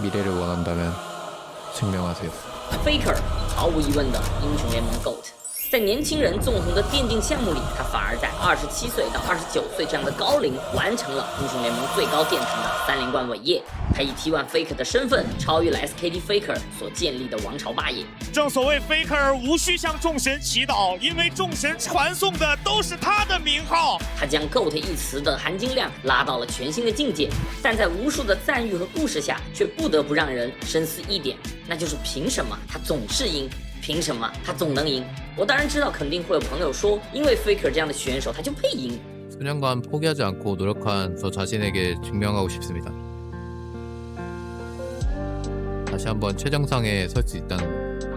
미래를 원한다면 증명하세요. Faker 毫无疑问的英雄联盟 GOAT。在年轻人纵横的电竞项目里，他反而在27岁到29岁这样的高龄，完成了英雄联盟最高殿堂的3连冠伟业。他以 T1 Faker 的身份，超越了 SKT Faker 所建立的王朝霸业。正所谓 Faker 无需向众神祈祷，因为众神传颂的都是他的名号。他将 GOAT 一词的含金量拉到了全新的境界，但在无数的赞誉和故事下，却不得不让人深思一点，那就是凭什么他总是赢？凭什么他总能赢？我当然知道，肯定会有朋友说，因为 Faker 这样的选手他就配赢。 수년간 포기하지 않고 노력한 저 자신에게 증명하고 싶습니다. 다시 한번 최정상에 설 수 있다는 것.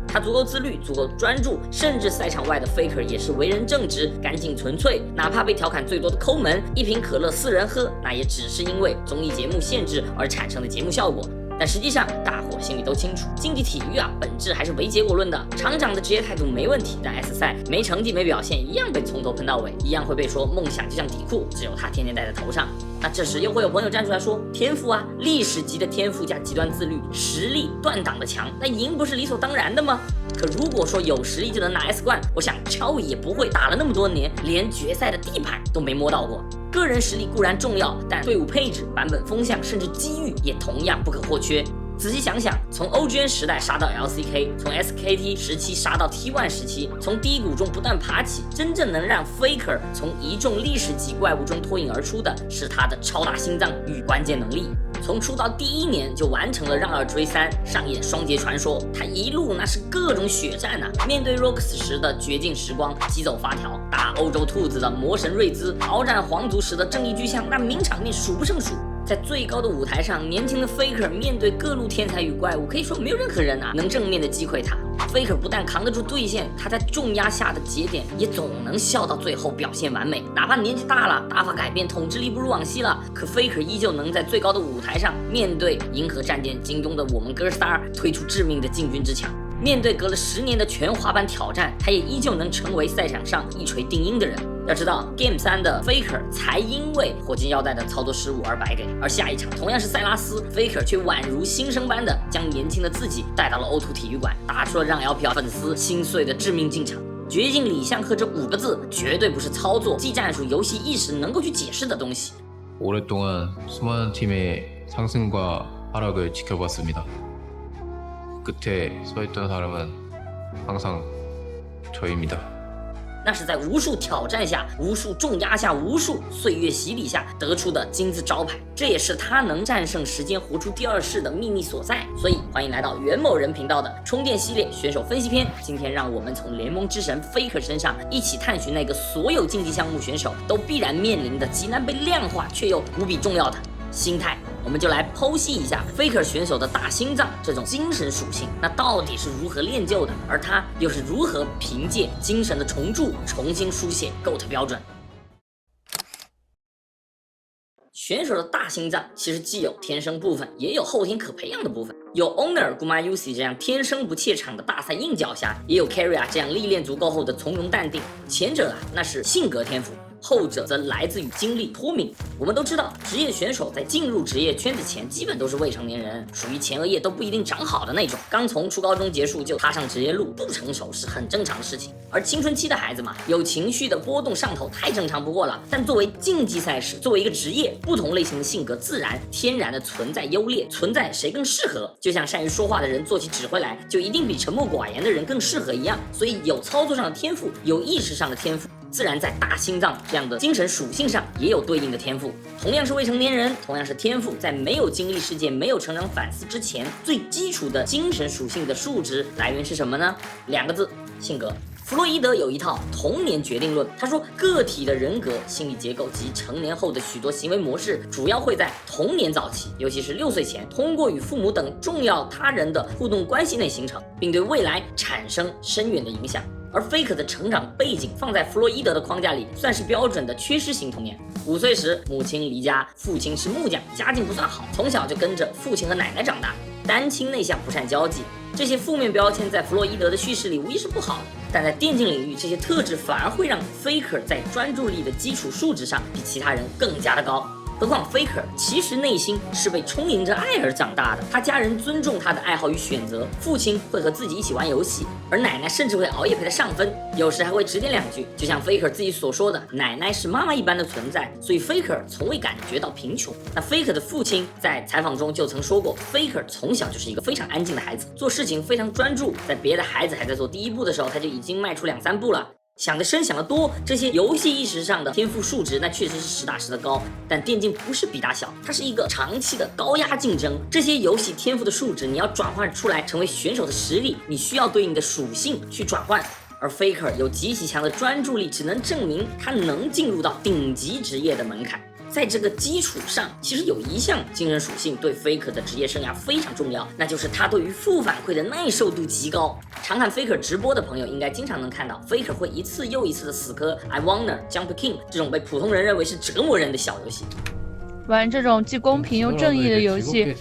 他足够自律，足够专注，甚至赛场外的 Faker 也是为人正直、干净纯粹。哪怕被调侃最多的抠门，一瓶可乐4人喝，那也只是因为综艺节目限制而产生的节目效果。但实际上，大伙心里都清楚，竞技体育啊，本质还是唯结果论的。厂长的职业态度没问题，但 S 赛没成绩、没表现，一样被从头喷到尾，一样会被说梦想就像底裤，只有他天天戴在头上。那这时又会有朋友站出来说，天赋啊，历史级的天赋加极端自律，实力断档的强，那赢不是理所当然的吗？可如果说有实力就能拿 S 冠，我想超也不会打了那么多年，连决赛的地盘都没摸到过。个人实力固然重要，但队伍配置、版本风向甚至机遇也同样不可或缺。仔细想想，从 OGN 时代杀到 LCK， 从 SKT 时期杀到 T1 时期，从低谷中不断爬起，真正能让 Faker 从一众历史级怪物中脱颖而出的是他的超大心脏与关键能力。从出道第1年就完成了让2追3，上演双节传说，他一路那是各种血战啊！面对 Rox 时的绝境时光，击走发条，打欧洲兔子的魔神瑞兹，鏖战皇族时的正义巨像，那名场面数不胜数。在最高的舞台上，年轻的 Faker 面对各路天才与怪物，可以说没有任何人能正面的击溃他。Faker 不但扛得住对线，他在重压下的节点也总能笑到最后，表现完美。哪怕年纪大了，打法改变，统治力不如往昔了，可 Faker 依旧能在最高的舞台上，面对银河战舰京东的我们哥仨，推出致命的进军之强。面对隔了10年的全华版挑战，他也依旧能成为赛场上一锤定音的人。要知道 Game 3的 Faker 才因为火箭腰带的操作失误而白给，而下一场同样是塞拉斯 ，Faker 却宛如新生般的将年轻的自己带到了O2体育馆，打出了让 LPL 粉丝心碎的致命进场。绝境李相赫这5个字绝对不是操作、技战术、游戏意识能够去解释的东西。 오랫동안 수많은 팀의 상승과 하락을 지켜봤습니다. 끝에 서있던 사람은 항상 저입니다. 那是在无数挑战下、无数重压下、无数岁月洗礼下得出的金字招牌，这也是他能战胜时间、活出第2世的秘密所在。所以，欢迎来到袁某人频道的充电系列选手分析篇。今天，让我们从联盟之神 Faker 身上一起探寻那个所有竞技项目选手都必然面临的极难被量化却又无比重要的心态。我们就来剖析一下 Faker 选手的大心脏这种精神属性，那到底是如何练就的？而他又是如何凭借精神的重铸，重新书写 GOAT 标准？选手的大心脏其实既有天生部分，也有后天可培养的部分。有 Owner Gumayusi 这样天生不怯场的大赛硬脚侠，也有 Keria 这样历练足够后的从容淡定。前者那是性格天赋，后者则来自于经历脱敏。我们都知道，职业选手在进入职业圈子前，基本都是未成年人，属于前额叶都不一定长好的那种。刚从初高中结束就踏上职业路，不成熟是很正常的事情。而青春期的孩子嘛，有情绪的波动上头，太正常不过了。但作为竞技赛事，作为一个职业，不同类型的性格自然天然的存在优劣，存在谁更适合。就像善于说话的人做起指挥来，就一定比沉默寡言的人更适合一样。所以有操作上的天赋，有意识上的天赋，自然在大心脏这样的精神属性上也有对应的天赋。同样是未成年人，同样是天赋，在没有经历事件、没有成长反思之前，最基础的精神属性的数值来源是什么呢？2个字：性格。弗洛伊德有一套童年决定论，他说个体的人格、心理结构及成年后的许多行为模式，主要会在童年早期，尤其是6岁前，通过与父母等重要他人的互动关系内形成，并对未来产生深远的影响。而 Faker 的成长背景放在弗洛伊德的框架里，算是标准的缺失型童年。5岁时，母亲离家，父亲是木匠，家境不算好，从小就跟着父亲和奶奶长大，单亲内向，不善交际。这些负面标签在弗洛伊德的叙事里无疑是不好的，但在电竞领域，这些特质反而会让 Faker 在专注力的基础数值上比其他人更加的高。何况 Faker 其实内心是被充盈着爱而长大的，他家人尊重他的爱好与选择，父亲会和自己一起玩游戏，而奶奶甚至会熬夜陪他上分，有时还会指点两句。就像 Faker 自己所说的，奶奶是妈妈一般的存在，所以 Faker 从未感觉到贫穷。那 Faker 的父亲在采访中就曾说过 ，Faker 从小就是一个非常安静的孩子，做事情非常专注，在别的孩子还在做第一步的时候，他就已经迈出2、3步了。想得深想得多，这些游戏意识上的天赋数值那确实是实打实的高，但电竞不是比大小，它是一个长期的高压竞争。这些游戏天赋的数值，你要转换出来成为选手的实力，你需要对应的属性去转换。而 Faker 有极其强的专注力，只能证明他能进入到顶级职业的门槛。在这个基础上，其实有一项精神属性对 Faker 的职业生涯非常重要，那就是他对于负反馈的耐受度极高。常看 Faker 直播的朋友应该经常能看到 Faker 会一次又一次的死磕 I Wanna、Jump King 这种被普通人认为是折磨人的小游戏。玩这种既公平又正义的游戏，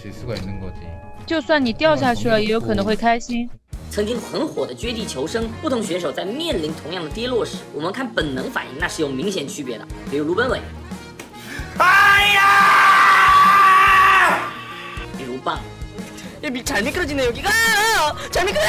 就算你掉下去了，也有可能会开心。曾经很火的绝地求生，不同选手在面临同样的跌落时，我们看本能反应那是有明显区别的。比如卢本伟，哎呀！比如棒， 잘 미끄러지네 여기가. 잘 미끄러.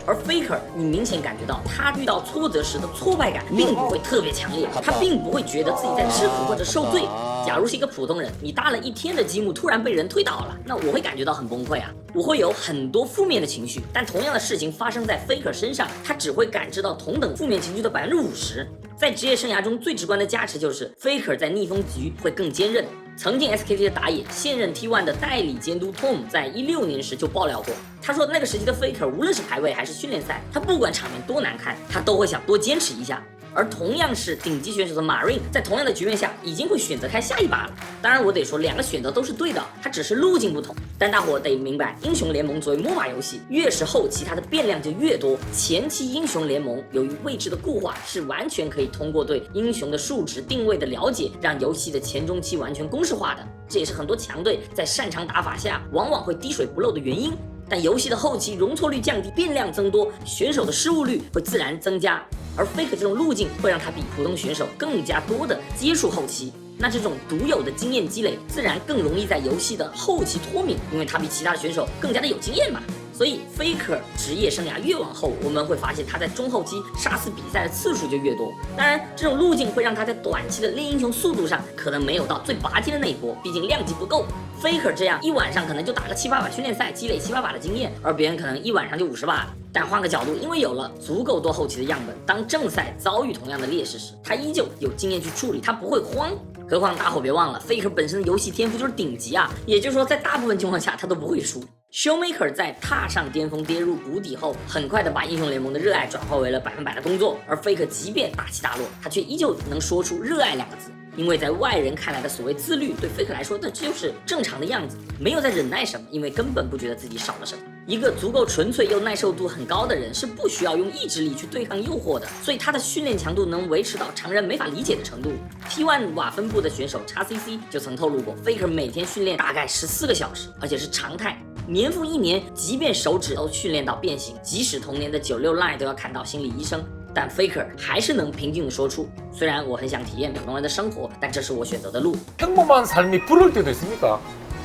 而 Faker 你明显感觉到他遇到挫折时的挫败感并不会特别强烈，他并不会觉得自己在吃苦或者受罪。假如是一个普通人，你搭了1天的积木突然被人推倒了，那我会感觉到很崩溃啊，我会有很多负面的情绪。但同样的事情发生在 Faker 身上，他只会感知到同等负面情绪的50%。在职业生涯中最直观的加持就是 Faker 在逆风局会更坚韧。曾经 SKT 的打野，现任 T1 的代理监督 Tom 在16年时就爆料过，他说那个时期的 Faker 无论是排位还是训练赛，他不管场面多难看，他都会想多坚持一下。而同样是顶级选手的 Marine 在同样的局面下已经会选择开下一把了。当然我得说2个选择都是对的，它只是路径不同。但大伙得明白，英雄联盟作为 MOBA 游戏，越是后期它的变量就越多。前期英雄联盟由于位置的固化，是完全可以通过对英雄的数值定位的了解，让游戏的前中期完全公式化的。这也是很多强队在擅长打法下往往会滴水不漏的原因。但游戏的后期容错率降低，变量增多，选手的失误率会自然增加。而 Faker 这种路径会让他比普通选手更加多的接触后期，那这种独有的经验积累，自然更容易在游戏的后期脱敏，因为他比其他的选手更加的有经验嘛。所以 Faker 职业生涯越往后，我们会发现他在中后期杀死比赛的次数就越多。当然，这种路径会让他在短期的练英雄速度上可能没有到最拔尖的那一波，毕竟量级不够。Faker 这样一晚上可能就打个7、8把训练赛，积累7、8把的经验，而别人可能一晚上就50把了。但换个角度，因为有了足够多后期的样本，当正赛遭遇同样的劣势时，他依旧有经验去处理，他不会慌。何况大伙别忘了 ，Faker 本身的游戏天赋就是顶级啊，也就是说在大部分情况下他都不会输。Showmaker 在踏上巅峰跌入谷底后，很快的把英雄联盟的热爱转化为了100%的工作，而 Faker 即便大起大落，他却依旧能说出热爱2个字。因为在外人看来的所谓自律，对 Faker 来说，那这就是正常的样子，没有在忍耐什么，因为根本不觉得自己少了什么。一个足够纯粹又耐受度很高的人，是不需要用意志力去对抗诱惑的，所以他的训练强度能维持到常人没法理解的程度。T1 瓦分部的选手 XCC 就曾透露过 ，Faker 每天训练大概14个小时，而且是常态。年复一年，即便手指都训练到变形，即使同年的96 Line 都要看到心理医生。但 Faker 还是能平静地说出，虽然我很想体验普通人的生活，但这是我选择的路。 평범한 삶이 부러울 때도 있습니까?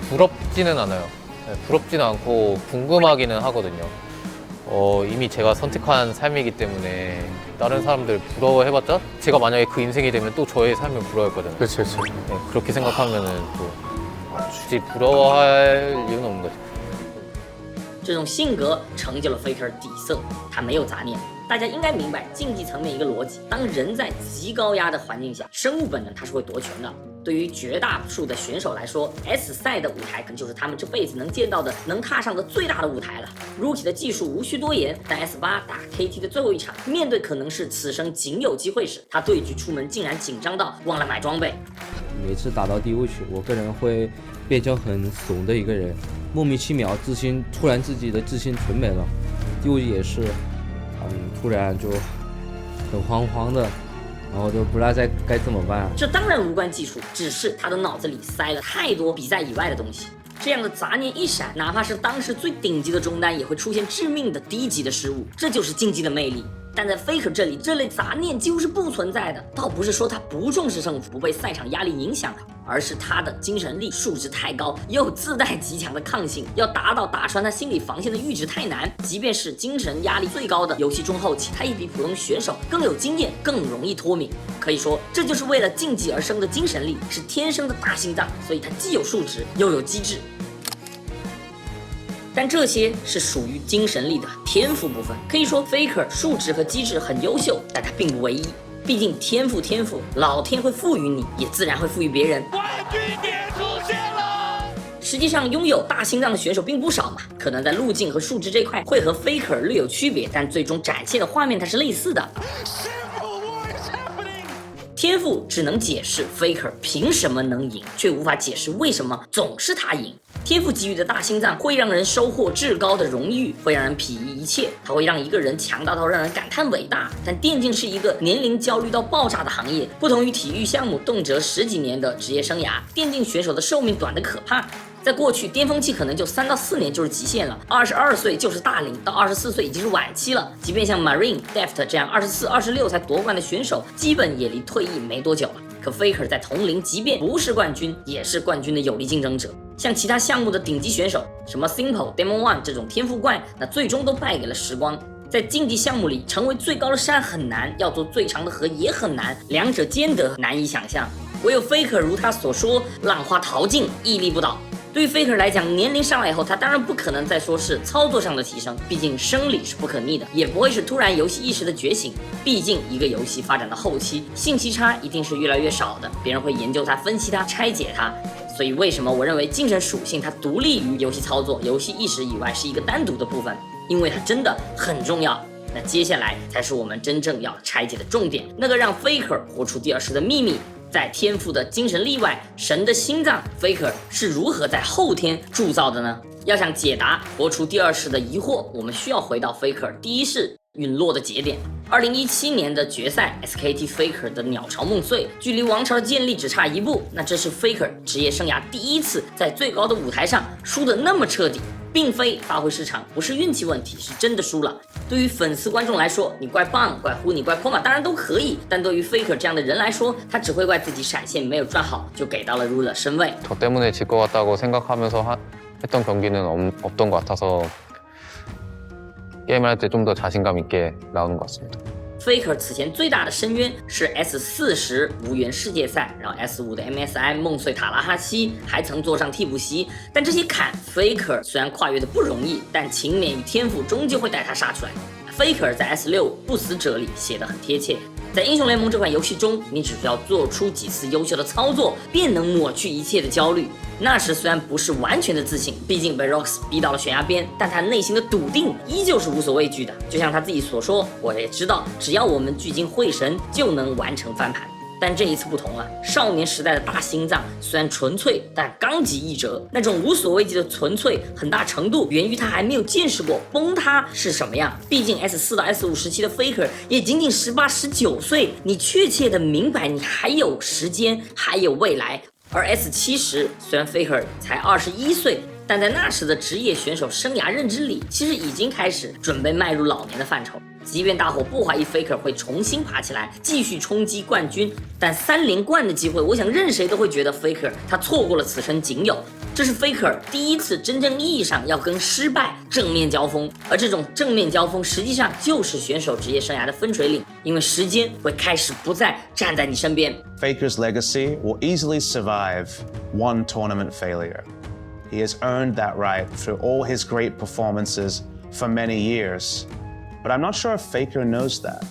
부럽지는 않아요. 네, 부럽지는 않고 궁금하기는 하거든요. 이미 제가 선택한 삶이기 때문에 다른 사람들 부러워해봤자 제가 만약에 그 인생이 되면 또 저의 삶을 부러워할 거잖아요. 그렇죠, 그렇죠. 네, 그렇게 생각하면은 또 굳이 부러워할 이유는 없는 거죠. 这种性格成就了 Faker 底色，他没有杂念。大家应该明白竞技层面一个逻辑：当人在极高压的环境下，生物本能它是会夺权的。对于绝大数的选手来说 ，S 赛的舞台可能就是他们这辈子能见到的、能踏上的最大的舞台了。Rookie 的技术无需多言，但 S8 打 KT 的最后一场，面对可能是此生仅有机会时，他对局出门竟然紧张到忘了买装备。每次打到第5区，我个人会变成很怂的一个人，莫名其妙突然自己的自信全没了。第5局也是，突然就很慌的，然后就不知道该怎么办。这当然无关技术，只是他的脑子里塞了太多比赛以外的东西。这样的杂念一闪，哪怕是当时最顶级的中单，也会出现致命的低级的失误。这就是竞技的魅力。但在 Faker 这里，这类杂念几乎是不存在的。倒不是说他不重视胜负，不被赛场压力影响，而是他的精神力素质太高，又自带极强的抗性，要达到打穿他心理防线的阈值太难。即便是精神压力最高的游戏中后期，他也比普通选手更有经验，更容易脱敏。可以说，这就是为了竞技而生的精神力，是天生的大心脏，所以他既有数值又有机智。但这些是属于精神力的天赋部分，可以说 Faker 数值和机智很优秀，但他并不唯一。毕竟天赋，老天会赋予你，也自然会赋予别人。冠军点出现了。实际上，拥有大心脏的选手并不少嘛，可能在路径和数值这块会和 Faker 略有区别，但最终展现的画面它是类似的。天赋只能解释 Faker 凭什么能赢，却无法解释为什么总是他赢。天赋给予的大心脏会让人收获至高的荣誉，会让人痞夷一切，它会让一个人强大到让人感叹伟大。但电竞是一个年龄焦虑到爆炸的行业，不同于体育项目动辄10几年的职业生涯，电竞选手的寿命短得可怕。在过去，巅峰期可能就3到4年就是极限了，22岁就是大龄，到24岁已经是晚期了。即便像 Marine、Deft 这样24、26才夺冠的选手，基本也离退役没多久了。可 Faker 在同龄，即便不是冠军，也是冠军的有力竞争者。像其他项目的顶级选手，什么 Simple、Demon1 这种天赋怪，那最终都败给了时光。在竞技项目里，成为最高的山很难，要做最长的河也很难，两者兼得难以想象。唯有 Faker 如他所说，浪花淘尽，屹立不倒。对于 Faker 来讲，年龄上来以后，他当然不可能再说是操作上的提升，毕竟生理是不可逆的，也不会是突然游戏意识的觉醒。毕竟一个游戏发展到后期，信息差一定是越来越少的，别人会研究它、分析它、拆解它。所以为什么我认为精神属性它独立于游戏操作、游戏意识以外，是一个单独的部分？因为它真的很重要。那接下来才是我们真正要拆解的重点，那个让 Faker 活出第二世的秘密。在天赋的精神力外，神的心脏 Faker 是如何在后天铸造的呢？要想解答活出第二世的疑惑，我们需要回到 Faker 第一世陨落的节点。2017年的决赛 ，SKT Faker 的鸟巢梦碎，距离王朝的建立只差1步。那这是 Faker 职业生涯第一次在最高的舞台上输得那么彻底，并非发挥失常，不是运气问题，是真的输了。对于粉丝观众来说，你怪棒、怪呼你、怪 Koma 当然都可以，但对于 Faker 这样的人来说，他只会怪自己闪现没有转好，就给到了 ruler 身位。 저 때문에 질 것 같다고 생각하면서 했던 경기는 없던 것 같아서 게임을 할 때 좀 더 자신감 있게 나오는 것 같습니다. Faker 此前最大的深渊是 S40无缘世界赛，然后 S5的 MSI 梦碎塔拉哈希，还曾坐上替补席。但这些坎 Faker 虽然跨越的不容易，但勤勉与天赋终究会带他杀出来。Faker 在 S6不死者里写得很贴切，在英雄联盟这款游戏中，你只需要做出几次优秀的操作，便能抹去一切的焦虑。那时虽然不是完全的自信，毕竟被 Rox 逼到了悬崖边，但他内心的笃定依旧是无所畏惧的。就像他自己所说，我也知道，只要我们聚精会神，就能完成翻盘。但这一次不同了，少年时代的大心脏虽然纯粹，但刚极一折。那种无所畏惧的纯粹，很大程度源于他还没有见识过崩塌是什么样。毕竟 S4到 S5时期的 Faker 也仅仅18、19岁，你确切的明白你还有时间，还有未来。而 S7时，虽然 Faker 才21岁，但在那时的职业选手生涯认知里，其实已经开始准备迈入老年的范畴。即便大伙不怀疑 Faker 会重新爬起来，继续冲击冠军，但3连冠的机会，我想任谁都会觉得 Faker 他错过了此生仅有。这是 Faker 第一次真正意义上要跟失败正面交锋，而这种正面交锋实际上就是选手职业生涯的分水岭，因为时间会开始不再站在你身边。Faker's legacy will easily survive one tournament failure. He has earned that right through all his great performances for many years. But I'm not sure if Faker knows that.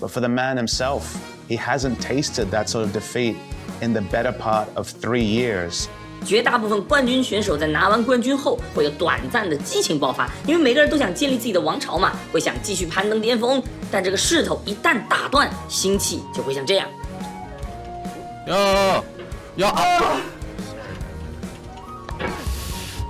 But for the man himself, he hasn't tasted that sort of defeat in the better part of 3 years. 绝大部分冠军选手在拿完冠军后会有短暂的激情爆发，因为每个人都想建立自己的王朝嘛，会想继续攀登巅峰。但这个势头一旦打断，心气就会像这样。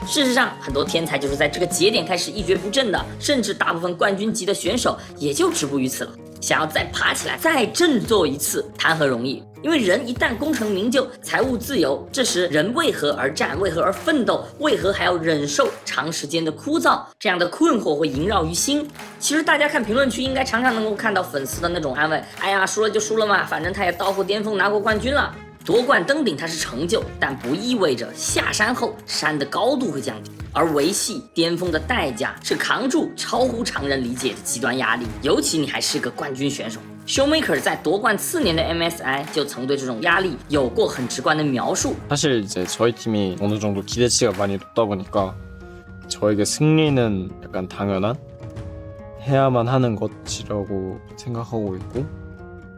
事实上，很多天才就是在这个节点开始一蹶不振的，甚至大部分冠军级的选手也就止步于此了。想要再爬起来，再振作一次，谈何容易？因为人一旦功成名就，财务自由，这时人为何而战，为何而奋斗，为何还要忍受长时间的枯燥，这样的困惑会萦绕于心。其实大家看评论区应该常常能够看到粉丝的那种安慰，哎呀，输了就输了嘛，反正他也到过巅峰拿过冠军了。夺冠登顶它是成就，但不意味着下山后山的高度会降低，而维系巅峰的代价是扛住超乎常人理解的极端压力，尤其你还是个冠军选手。Shoemaker 在夺冠次年的 MSI 就曾对这种压力有过很直观的描述。 사실 이제 저희 팀이 어느 정도 기대치가 많이 높다 보니까 저에게 승리는 약간 당연한 해야만 하는 것이라고 생각하고 있고.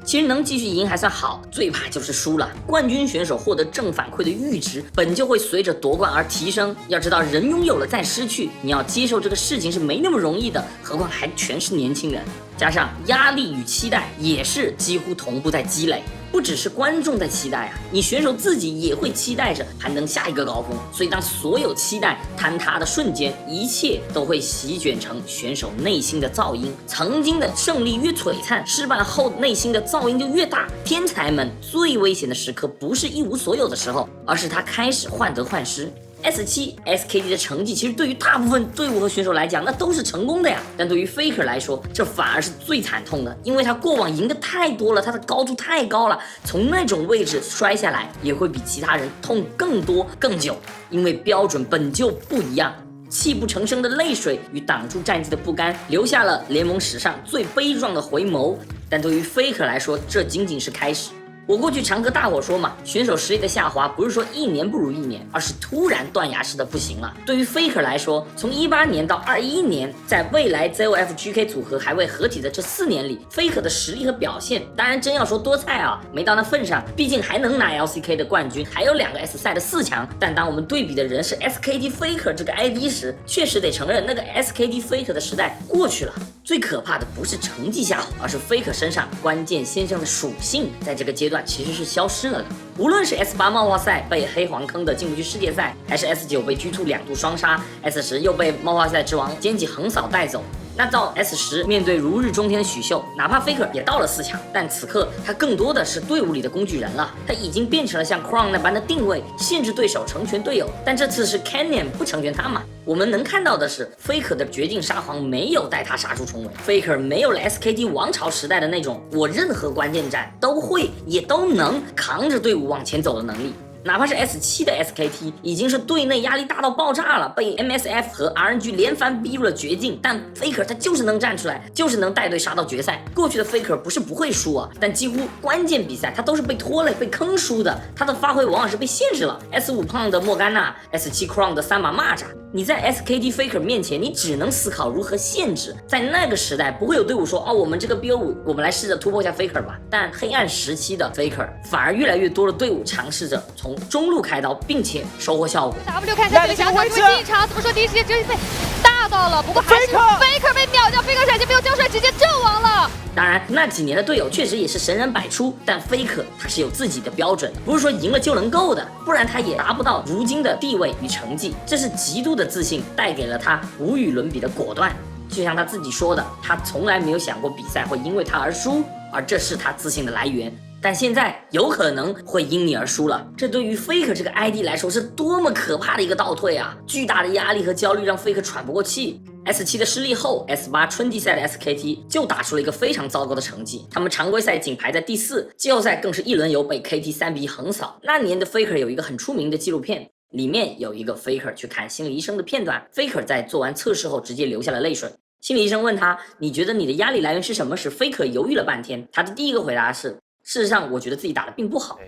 其实能继续赢还算好，最怕就是输了。冠军选手获得正反馈的阈值本就会随着夺冠而提升。要知道，人拥有了再失去，你要接受这个事情是没那么容易的，何况还全是年轻人。加上压力与期待也是几乎同步在积累。 不只是观众在期待啊，你选手自己也会期待着攀登下一个高峰。所以当所有期待坍塌的瞬间，一切都会席卷成选手内心的噪音。曾经的胜利越璀璨，失败后内心的噪音就越大。天才们最危险的时刻不是一无所有的时候，而是他开始患得患失。 S7 SKT 的成绩其实对于大部分队伍和选手来讲，那都是成功的呀。但对于 Faker 来说，这反而是最惨痛的，因为他过往赢的太多了，他的高度太高了，从那种位置摔下来也会比其他人痛更多更久，因为标准本就不一样。泣不成声的泪水与挡住战绩的不甘，留下了联盟史上最悲壮的回眸。但对于 Faker 来说，这仅仅是开始。 我过去常和大伙说嘛，选手实力的下滑不是说一年不如一年，而是突然断崖式的不行了。对于 Faker 来说，从18年到21年，在未来 ZOF GK 组合还未合体的这4年里 ，Faker 的实力和表现，当然真要说多菜啊，没到那份上，毕竟还能拿 LCK 的冠军，还有2个 S 赛的4强。但当我们对比的人是 SKT Faker 这个 ID 时，确实得承认那个 SKT Faker 的时代过去了。 最可怕的不是成绩下滑，而是 Faker 身上关键先生的属性在这个阶段其实是消失了的。无论是 S8 冒化赛被黑黄坑的进不去世界赛，还是 S9 被G2 2度双杀 ，S10 又被冒化赛之王奸计横扫带走。 那到 S10面对如日中天的许秀，哪怕 Faker 也到了4强，但此刻他更多的是队伍里的工具人了。他已经变成了像 Crown 那般的定位，限制对手，成全队友。但这次是 Canyon 不成全他嘛？我们能看到的是 Faker 的绝境沙皇没有带他杀出重围 ，Faker 没有了 SKT 王朝时代的那种我任何关键战都会也都能扛着队伍往前走的能力。 哪怕是 S7的 SKT 已经是队内压力大到爆炸了，被 MSF 和 RNG 连番逼入了绝境，但 Faker 他就是能站出来，就是能带队杀到决赛。过去的 Faker 不是不会输啊，但几乎关键比赛他都是被拖累、被坑输的，他的发挥往往是被限制了。S5胖的莫甘娜 ，S7 Crown 的3把蚂蚱，你在 SKT Faker 面前，你只能思考如何限制。在那个时代，不会有队伍说哦，我们这个 BO5，我们来试着突破一下 Faker 吧。但黑暗时期的 Faker 反而越来越多的队伍尝试着从 中路开刀，并且收获效果。W 看一下这个想法，因为第一场怎么说第一时间直接被大到了，不过还是 Faker 被秒掉 ，Faker 闪现没有交出来，直接阵亡了。当然，那几年的队友确实也是神人百出，但 Faker 他是有自己的标准的，不是说赢了就能够的，不然他也达不到如今的地位与成绩。这是极度的自信带给了他无与伦比的果断。就像他自己说的，他从来没有想过比赛会因为他而输，而这是他自信的来源。 但现在有可能会因你而输了，这对于 Faker 这个 ID 来说是多么可怕的一个倒退啊！巨大的压力和焦虑让 Faker 喘不过气。S7 的失利后 ，S8 春季赛的 SKT 就打出了一个非常糟糕的成绩，他们常规赛仅排在第4，季后赛更是一轮游被 KT 3比1横扫。那年的 Faker 有一个很出名的纪录片，里面有一个 Faker 去看心理医生的片段 ，Faker 在做完测试后直接流下了泪水。 心理医生问他：“你觉得你的压力来源是什么？”时 ，Faker 犹豫了半天，他的第一个回答是：“事实上，我觉得自己打得并不好。”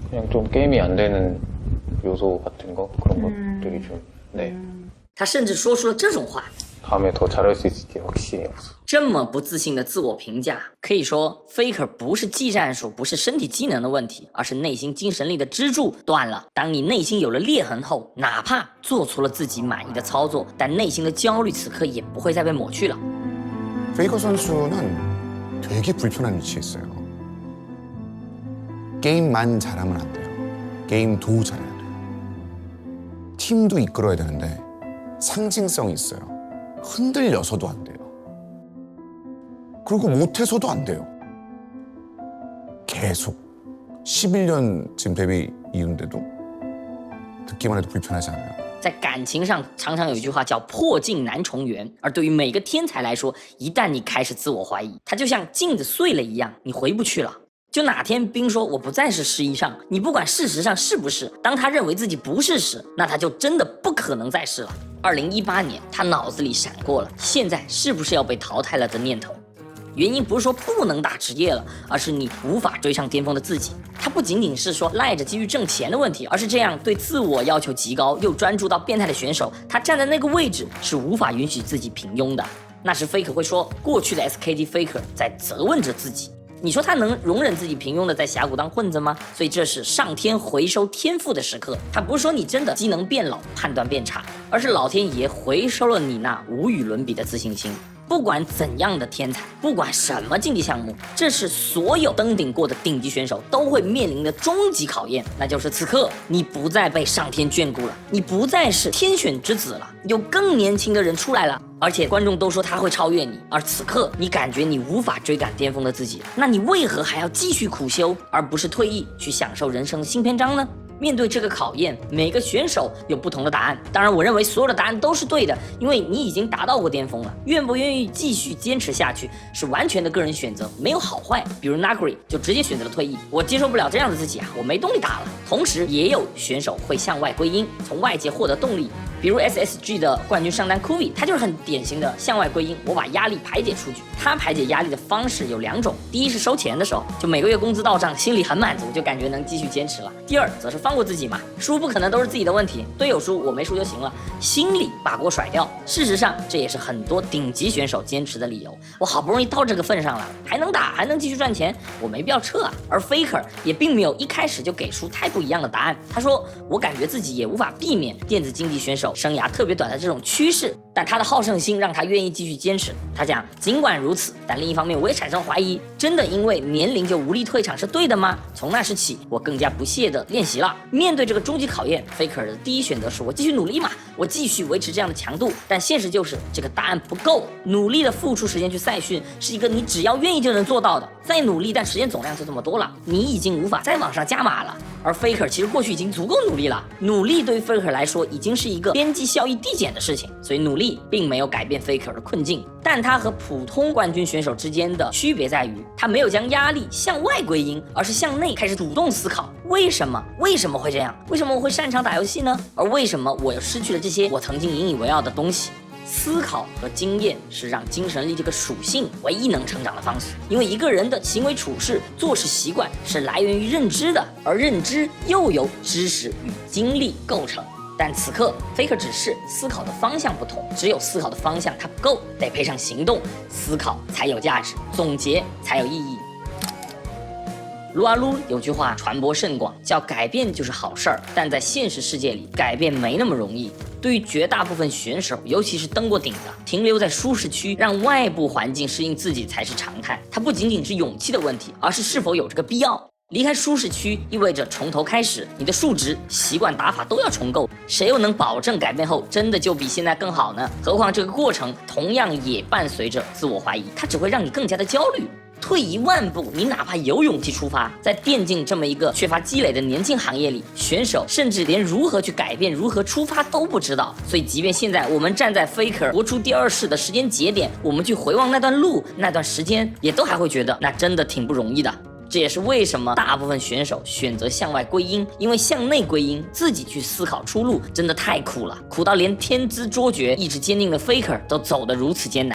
그냥 좀 게임이 안 되는 요소 같은 거 그런 것들이 좀 네. 他甚至说出了这种话。 다음에 더 잘할 수 있을지 확신이 없어. 这么不自信的自我评价，可以说 Faker 不是技战术，不是身体机能的问题，而是内心精神力的支柱断了。当你内心有了裂痕后，哪怕做出了自己满意的操作，但内心的焦虑此刻也不会再被抹去了。 페이커 선수는 되게 불편한 위치에 있어요. 게임만 잘하면 안 돼요. 게임도 잘해야 돼요. 팀도 이끌어야 되는데 상징성이 있어요. 흔들려서도 안 돼요. 그리고 못해서도 안 돼요. 계속 11년 지금 데뷔 이후인데도 듣기만 해도 불편하지 않아요? 在感情上，常常有一句话叫“破镜难重圆”，而对于每个天才来说，一旦你开始自我怀疑，它就像镜子碎了一样，你回不去了。就哪天冰说我不再是11上，你不管事实上是不是，当他认为自己不是时，那他就真的不可能再是了。2018年，他脑子里闪过了现在是不是要被淘汰了的念头。原因不是说不能打职业了，而是你无法追上巅峰的自己。它不仅仅是说赖着基于挣钱的问题，而是这样对自我要求极高又专注到变态的选手，他站在那个位置是无法允许自己平庸的。那时 Faker 会说，过去的 SKT Faker 在责问着自己。你说他能容忍自己平庸的在峡谷当混子吗？所以这是上天回收天赋的时刻。他不是说你真的机能变老、判断变差，而是老天爷回收了你那无与伦比的自信心。不管怎样的天才，不管什么竞技项目，这是所有登顶过的顶级选手都会面临的终极考验，那就是此刻你不再被上天眷顾了，你不再是天选之子了，有更年轻的人出来了，而且观众都说他会超越你，而此刻你感觉你无法追赶巅峰的自己，那你为何还要继续苦修，而不是退役去享受人生的新篇章呢？面对这个考验，每个选手有不同的答案。当然，我认为所有的答案都是对的，因为你已经达到过巅峰了。愿不愿意继续坚持下去，是完全的个人选择，没有好坏。比如 Nagri 就直接选择了退役，我接受不了这样的自己啊，我没动力打了。同时，也有选手会向外归因，从外界获得动力。比如 SSG 的冠军上单 Kuvi， 他就是很典型的向外归因，我把压力排解出去。他排解压力的方式有2种，第一是收钱的时候，就每个月工资到账，心里很满足，就感觉能继续坚持了。第二则是放过自己嘛，输不可能都是自己的问题，队友输我没输就行了，心里把锅甩掉。事实上，这也是很多顶级选手坚持的理由。我好不容易到这个份上了，还能打，还能继续赚钱，我没必要撤啊。而 Faker 也并没有一开始就给出太不一样的答案。他说，我感觉自己也无法避免电子竞技选手生涯特别短的这种趋势，但他的好胜心让他愿意继续坚持。他讲，尽管如此，但另一方面我也产生怀疑，真的因为年龄就无力退场是对的吗？从那时起，我更加不懈地练习了。面对这个终极考验 ，Faker 的第一选择是我继续努力嘛，我继续维持这样的强度。但现实就是这个答案不够，努力的付出时间去赛训是一个你只要愿意就能做到的。再努力，但时间总量就这么多了，你已经无法再往上加码了。而 Faker 其实过去已经足够努力了，努力对于 Faker 来说已经是一个边际效益递减的事情，所以努力并没有改变 Faker 的困境。但他和普通冠军选手之间的区别在于，他没有将压力向外归因，而是向内开始主动思考，为什么会这样？为什么我会擅长打游戏呢？而为什么我又失去了这些我曾经引以为傲的东西？思考和经验是让精神力这个属性唯一能成长的方式，因为一个人的行为处事、做事习惯是来源于认知的，而认知又由知识与经历构成。但此刻 Faker 只是思考的方向不同，只有思考的方向它不够，得配上行动，思考才有价值，总结才有意义。撸啊撸有句话传播甚广，叫改变就是好事儿，但在现实世界里，改变没那么容易。对于绝大部分选手，尤其是登过顶的，停留在舒适区，让外部环境适应自己才是常态。它不仅仅是勇气的问题，而是否有这个必要。离开舒适区意味着从头开始，你的数值、习惯、打法都要重构。谁又能保证改变后真的就比现在更好呢？何况这个过程同样也伴随着自我怀疑，它只会让你更加的焦虑。退一万步，你哪怕有勇气出发，在电竞这么一个缺乏积累的年轻行业里，选手甚至连如何去改变、如何出发都不知道。所以，即便现在我们站在 Faker 搏出第2世的时间节点，我们去回望那段路、那段时间，也都还会觉得那真的挺不容易的。这也是为什么大部分选手选择向外归因，因为向内归因，自己去思考出路，真的太苦了，苦到连天资卓绝、意志坚定的 Faker 都走得如此艰难。